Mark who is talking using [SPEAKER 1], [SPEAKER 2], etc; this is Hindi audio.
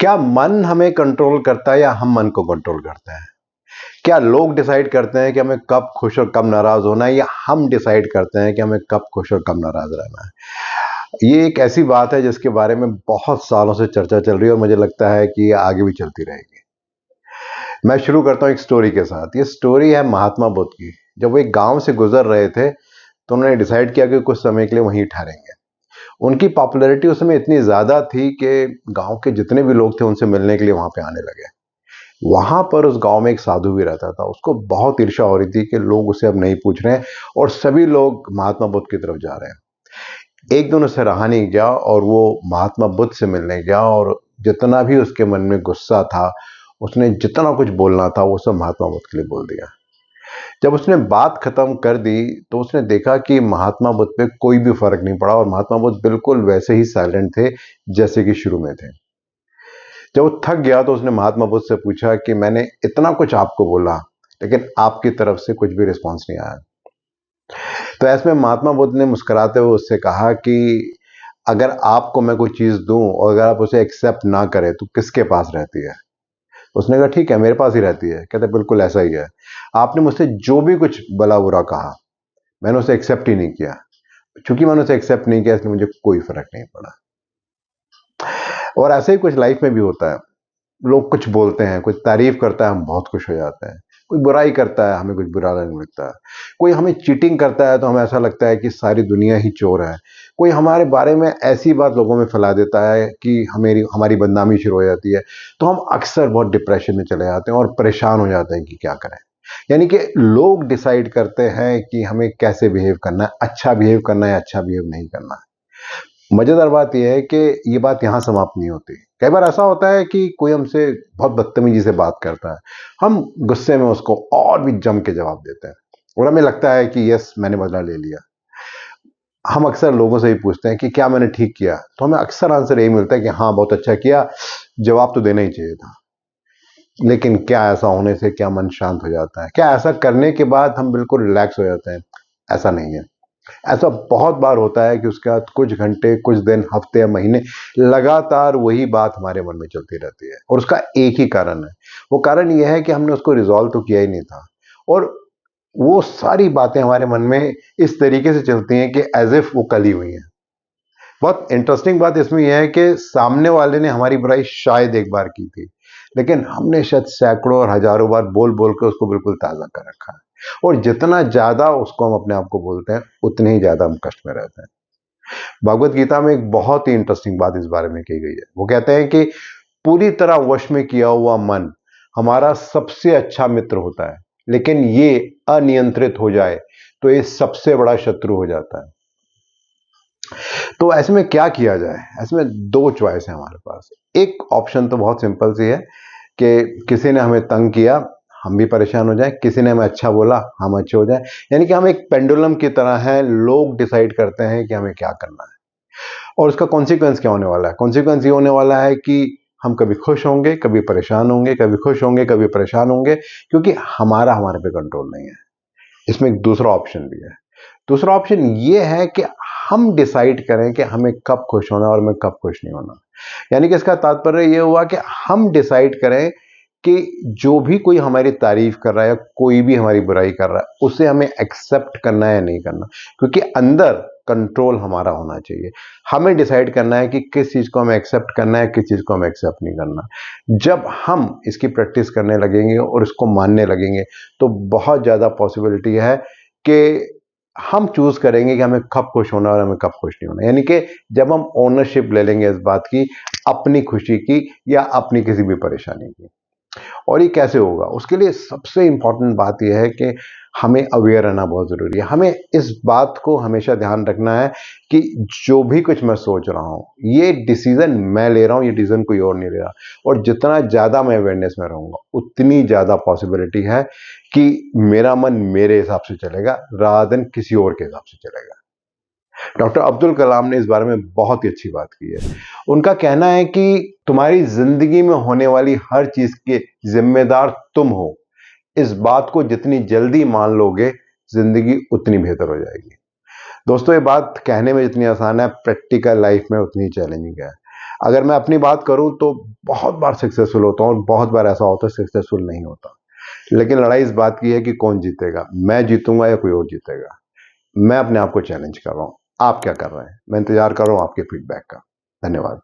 [SPEAKER 1] क्या मन हमें कंट्रोल करता है या हम मन को कंट्रोल करते हैं? क्या लोग डिसाइड करते हैं कि हमें कब खुश और कब नाराज होना है या हम डिसाइड करते हैं कि हमें कब खुश और कब नाराज रहना है? ये एक ऐसी बात है जिसके बारे में बहुत सालों से चर्चा चल रही है और मुझे लगता है कि ये आगे भी चलती रहेगी। मैं शुरू करता हूँ एक स्टोरी के साथ। ये स्टोरी है महात्मा बुद्ध की। जब वो एक गांव से गुजर रहे थे तो उन्होंने डिसाइड किया कि कुछ समय के लिए वहीं ठहरेंगे। उनकी पॉपुलैरिटी उस समय इतनी ज़्यादा थी कि गांव के जितने भी लोग थे उनसे मिलने के लिए वहां पे आने लगे। वहां पर उस गांव में एक साधु भी रहता था। उसको बहुत ईर्ष्या हो रही थी कि लोग उसे अब नहीं पूछ रहे हैं और सभी लोग महात्मा बुद्ध की तरफ जा रहे हैं। एक दिन उसे रहा नहीं गया और वो महात्मा बुद्ध से मिलने गया और जितना भी उसके मन में गुस्सा था, उसने जितना कुछ बोलना था वो सब महात्मा बुद्ध के लिए बोल दिया। जब उसने बात खत्म कर दी तो उसने देखा कि महात्मा बुद्ध पे कोई भी फर्क नहीं पड़ा और महात्मा बुद्ध बिल्कुल वैसे ही साइलेंट थे जैसे कि शुरू में थे। जब वो थक गया तो उसने महात्मा बुद्ध से पूछा कि मैंने इतना कुछ आपको बोला लेकिन आपकी तरफ से कुछ भी रिस्पॉन्स नहीं आया। तो ऐसे में महात्मा बुद्ध ने मुस्कुराते हुए उससे कहा कि अगर आपको मैं कोई चीज दूं और अगर आप उसे एक्सेप्ट ना करें तो किसके पास रहती है? उसने कहा ठीक है, मेरे पास ही रहती है। कहते बिल्कुल ऐसा ही है। आपने मुझसे जो भी कुछ भला बुरा कहा मैंने उसे एक्सेप्ट ही नहीं किया। चूंकि मैंने उसे एक्सेप्ट नहीं किया इसलिए मुझे कोई फर्क नहीं पड़ा। और ऐसे ही कुछ लाइफ में भी होता है। लोग कुछ बोलते हैं, कुछ तारीफ करता है, हम बहुत खुश हो जाते हैं। कोई बुराई करता है, हमें कुछ बुरा नहीं लगता। कोई हमें चीटिंग करता है तो हमें ऐसा लगता है कि सारी दुनिया ही चोर है। कोई हमारे बारे में ऐसी बात लोगों में फैला देता है कि हमारी बदनामी शुरू हो जाती है। तो हम अक्सर बहुत डिप्रेशन में चले जाते हैं और परेशान हो जाते हैं कि क्या करें। यानी कि लोग डिसाइड करते हैं कि हमें कैसे बिहेव करना है, अच्छा बिहेव करना है, अच्छा बिहेव नहीं करना है। मजेदार बात यह है कि ये बात यहां समाप्त नहीं होती। कई बार ऐसा होता है कि कोई हमसे बहुत बदतमीजी से बात करता है, हम गुस्से में उसको और भी जम के जवाब देते हैं और हमें लगता है कि यस मैंने बदला ले लिया। हम अक्सर लोगों से ही पूछते हैं कि क्या मैंने ठीक किया, तो हमें अक्सर आंसर यही मिलता है कि हाँ बहुत अच्छा किया, जवाब तो देना ही चाहिए था। लेकिन क्या ऐसा होने से क्या मन शांत हो जाता है? क्या ऐसा करने के बाद हम बिल्कुल रिलैक्स हो जाते हैं? ऐसा नहीं है। ऐसा बहुत बार होता है कि उसके बाद कुछ घंटे, कुछ दिन, हफ्ते या महीने लगातार वही बात हमारे मन में चलती रहती है और उसका एक ही कारण है। वो कारण यह है कि हमने उसको रिजॉल्व तो किया ही नहीं था और वो सारी बातें हमारे मन में इस तरीके से चलती हैं कि एज इफ वो कल ही हुई हैं। बहुत इंटरेस्टिंग बात इसमें यह है कि सामने वाले ने हमारी बुराई शायद एक बार की थी लेकिन हमने शायद सैकड़ों और हजारों बार बोल बोल के उसको बिल्कुल ताज़ा कर रखा है। और जितना ज्यादा उसको हम अपने आप को बोलते हैं उतने ही ज्यादा हम कष्ट में रहते हैं। भगवत गीता में एक बहुत ही इंटरेस्टिंग बात इस बारे में कही गई है। वो कहते हैं कि पूरी तरह वश में किया हुआ मन हमारा सबसे अच्छा मित्र होता है लेकिन ये अनियंत्रित हो जाए तो ये सबसे बड़ा शत्रु हो जाता है। तो ऐसे में क्या किया जाए? ऐसे में दो चॉइस है हमारे पास। एक ऑप्शन तो बहुत सिंपल सी है कि किसी ने हमें तंग किया, हम भी परेशान हो जाएं। किसी ने हमें अच्छा बोला, हम अच्छे हो जाएं। यानी कि हम एक पेंडुलम की तरह हैं, लोग डिसाइड करते हैं कि हमें क्या करना है। और उसका कॉन्सिक्वेंस क्या होने वाला है? कॉन्सिक्वेंस ये होने वाला है कि हम कभी खुश होंगे, कभी परेशान होंगे, कभी खुश होंगे, कभी परेशान होंगे, क्योंकि हमारे पे कंट्रोल नहीं है। इसमें एक दूसरा ऑप्शन भी है। दूसरा ऑप्शन ये है कि हम डिसाइड करें कि हमें कब खुश होना और हमें कब खुश नहीं होना। यानी कि इसका तात्पर्य ये हुआ कि हम डिसाइड करें कि जो भी कोई हमारी तारीफ कर रहा है या कोई भी हमारी बुराई कर रहा है उसे हमें एक्सेप्ट करना है या नहीं करना। क्योंकि अंदर कंट्रोल हमारा होना चाहिए। हमें डिसाइड करना है कि किस चीज को हमें एक्सेप्ट करना है, किस चीज को हमें एक्सेप्ट नहीं करना। जब हम इसकी प्रैक्टिस करने लगेंगे और इसको मानने लगेंगे तो बहुत ज्यादा पॉसिबिलिटी है कि हम चूज करेंगे कि हमें कब खुश होना और हमें कब खुश नहीं होना। यानी कि जब हम ओनरशिप ले लेंगे इस बात की, अपनी खुशी की या अपनी किसी भी परेशानी की। और ये कैसे होगा? उसके लिए सबसे इंपॉर्टेंट बात यह है कि हमें अवेयर रहना बहुत जरूरी है। हमें इस बात को हमेशा ध्यान रखना है कि जो भी कुछ मैं सोच रहा हूं ये डिसीजन मैं ले रहा हूं, ये डिसीजन कोई और नहीं ले रहा। और जितना ज्यादा मैं अवेयरनेस में रहूंगा उतनी ज्यादा पॉसिबिलिटी है कि मेरा मन मेरे हिसाब से चलेगा रादर देन किसी और के हिसाब से चलेगा। डॉक्टर अब्दुल कलाम ने इस बारे में बहुत ही अच्छी बात की है। उनका कहना है कि तुम्हारी जिंदगी में होने वाली हर चीज के जिम्मेदार तुम हो। इस बात को जितनी जल्दी मान लोगे जिंदगी उतनी बेहतर हो जाएगी। दोस्तों ये बात कहने में जितनी आसान है, प्रैक्टिकल लाइफ में उतनी चैलेंजिंग है। अगर मैं अपनी बात करूं तो बहुत बार सक्सेसफुल होता हूँ और बहुत बार ऐसा होता है सक्सेसफुल नहीं होता। लेकिन लड़ाई इस बात की है कि कौन जीतेगा, मैं जीतूंगा या कोई और जीतेगा। मैं अपने आप को चैलेंज कर रहा हूं। आप क्या कर रहे हैं? मैं इंतजार कर रहा हूं आपके फीडबैक का। धन्यवाद।